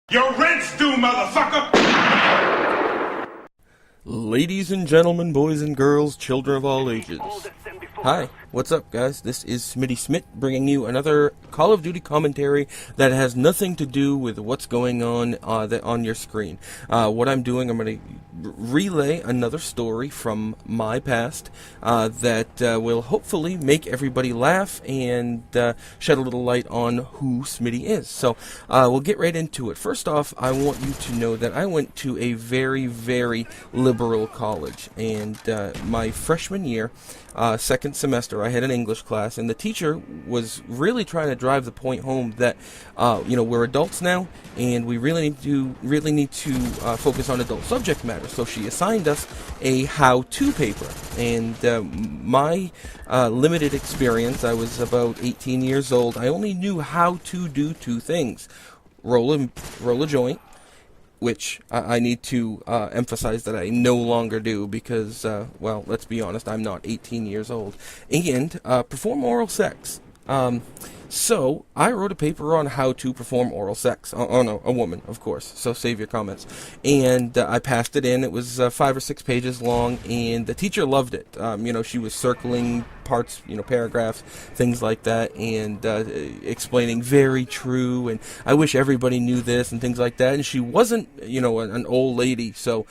Your rent's due, motherfucker! Ladies and gentlemen, boys and girls, children of all ages. Hi, what's up, guys? This is Sm1ttys bringing you another Call of Duty commentary that has nothing to do with what's going on on your screen. What I'm doing, I'm going to relay another story from my past that will hopefully make everybody laugh and shed a little light on who Smitty is. So we'll get right into it. First off, I want you to know that I went to a very, very liberal college, and my freshman year, second semester, I had an English class, and the teacher was really trying to drive the point home that we're adults now, and we really need to focus on adult subject matter. So she assigned us a how-to paper, and my limited experience, I was about 18 years old, I only knew how to do two things: roll a joint, which I need to emphasize that I no longer do because, well, let's be honest, I'm not 18 years old, and perform oral sex. So I wrote a paper on how to perform oral sex on a woman, of course, so save your comments. And I passed it in. It was 5 or 6 pages long, and the teacher loved it. She was circling parts, paragraphs, things like that, and explaining very true, and I wish everybody knew this, and things like that. And she wasn't, an old lady, so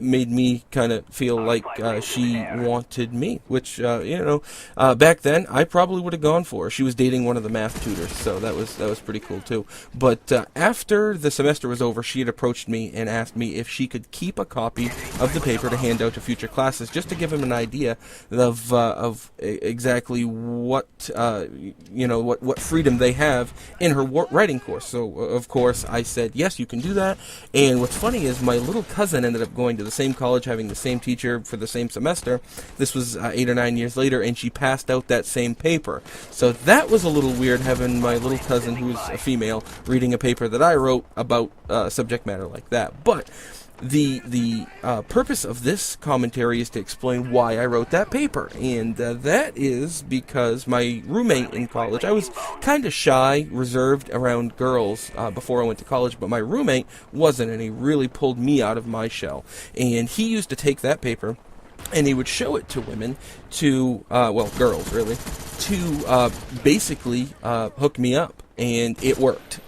made me kind of feel like she wanted me, which, back then, I probably would have gone for her. She was dating one of the math tutors, so that was pretty cool too. But after the semester was over, she had approached me and asked me if she could keep a copy of the paper to hand out to future classes, just to give them an idea of exactly what what freedom they have in her writing course. So of course I said yes, you can do that. And what's funny is my little cousin ended up going to the same college, having the same teacher for the same semester. This was 8 or 9 years later, and she passed out that same paper. So that was a little weird, having my little cousin, who's a female, reading a paper that I wrote about subject matter like that. But the purpose of this commentary is to explain why I wrote that paper, and that is because my roommate in college, I was kind of shy, reserved around girls before I went to college, but my roommate wasn't, and he really pulled me out of my shell. And he used to take that paper and he would show it to women, girls really, to basically hook me up, and it worked.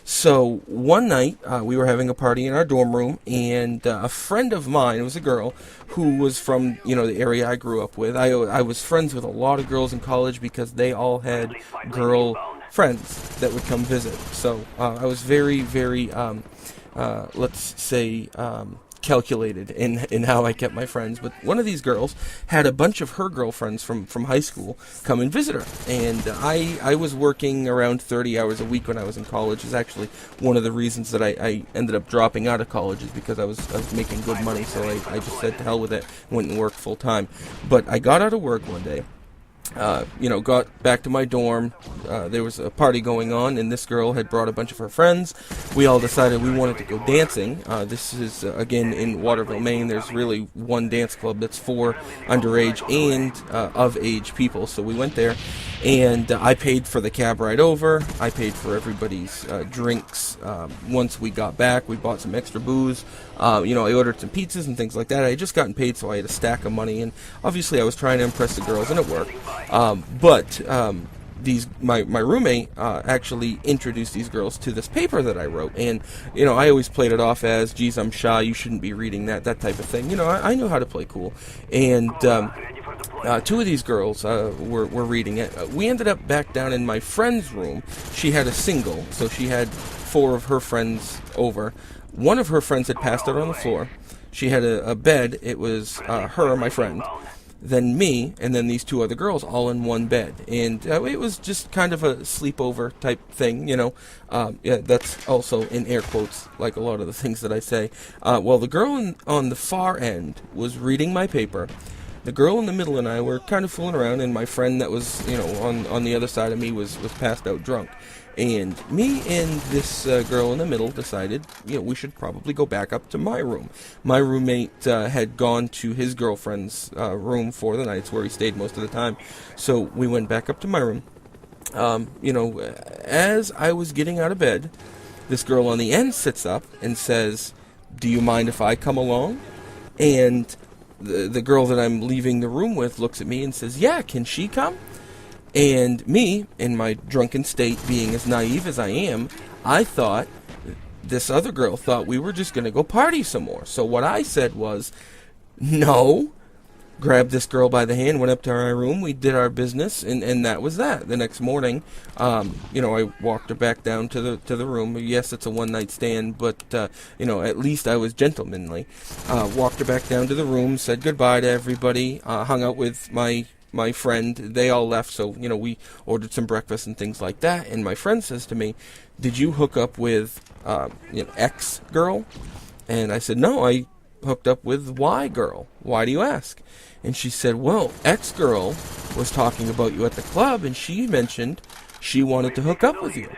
So one night, we were having a party in our dorm room, and a friend of mine, it was a girl, who was from, the area I grew up with. I was friends with a lot of girls in college because they all had girl friends that would come visit. So I was very, very, let's say, calculated in how I kept my friends. But one of these girls had a bunch of her girlfriends from high school come and visit her, and I was working around 30 hours a week when I was in college. Is actually one of the reasons that I ended up dropping out of college, is because I was making good money. So I just said to hell with it, went and worked full time. But I got out of work one day, got back to my dorm. There was a party going on, and this girl had brought a bunch of her friends. We all decided we wanted to go dancing. This is, again, in Waterville, Maine. There's really one dance club that's for underage and of-age people. So we went there, and I paid for the cab ride over. I paid for everybody's drinks. Once we got back, we bought some extra booze. I ordered some pizzas and things like that. I had just gotten paid, so I had a stack of money, and obviously I was trying to impress the girls, and it worked. My roommate actually introduced these girls to this paper that I wrote, and I always played it off as, geez, I'm shy, you shouldn't be reading that type of thing. I know how to play cool, and two of these girls were reading it. We ended up back down in my friend's room. She had a single, so she had 4 of her friends over. One of her friends had passed out on the floor. She had a bed. It was her, my friend, then me, and then these 2 other girls, all in one bed. And it was just kind of a sleepover type thing, that's also in air quotes, like a lot of the things that I say. Well, the girl on the far end was reading my paper. The girl in the middle and I were kind of fooling around, and my friend that was, on the other side of me was passed out drunk. And me and this girl in the middle decided, we should probably go back up to my room. My roommate had gone to his girlfriend's room for the night. It's where he stayed most of the time. So we went back up to my room. As I was getting out of bed, this girl on the end sits up and says, "Do you mind if I come along?" And the girl that I'm leaving the room with looks at me and says, "Yeah, can she come?" And me, in my drunken state, being as naive as I am, I thought this other girl thought we were just going to go party some more. So what I said was, "No." Grabbed this girl by the hand, went up to our room, we did our business, and that was that. The next morning, I walked her back down to the room. Yes, it's a one-night stand, but, at least I was gentlemanly. Walked her back down to the room, said goodbye to everybody, hung out with my friend. They all left, so, we ordered some breakfast and things like that, and my friend says to me, "Did you hook up with, X girl?" And I said, "No, I hooked up with Y girl. Why do you ask?" And she said, "Well, X girl was talking about you at the club, and she mentioned she wanted to hook up with you."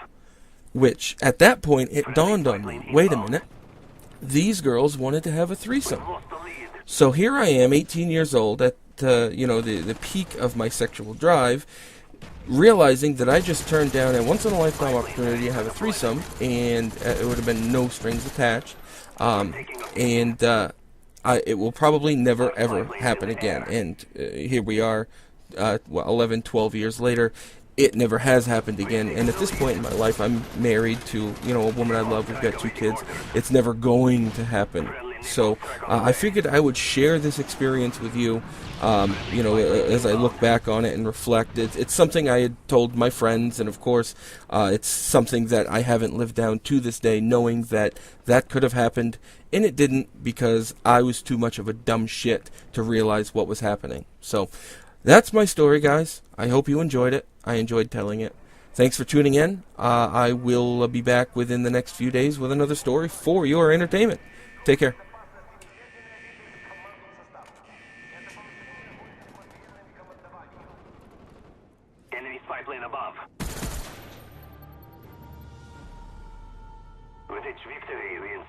Which, at that point, it dawned on me, wait a minute, these girls wanted to have a threesome. So here I am, 18 years old, at the peak of my sexual drive, realizing that I just turned down a once-in-a-lifetime opportunity to have a threesome, and it would have been no strings attached. It will probably never, ever happen again. And here we are, 11, 12 years later. It never has happened again. And at this point in my life, I'm married to, a woman I love. We've got 2 kids. It's never going to happen. So I figured I would share this experience with you, as I look back on it and reflect. It's something I had told my friends, and of course, it's something that I haven't lived down to this day, knowing that that could have happened, and it didn't, because I was too much of a dumb shit to realize what was happening. So that's my story, guys. I hope you enjoyed it. I enjoyed telling it. Thanks for tuning in. I will be back within the next few days with another story for your entertainment. Take care. Enemy spy plane above. With each victory, we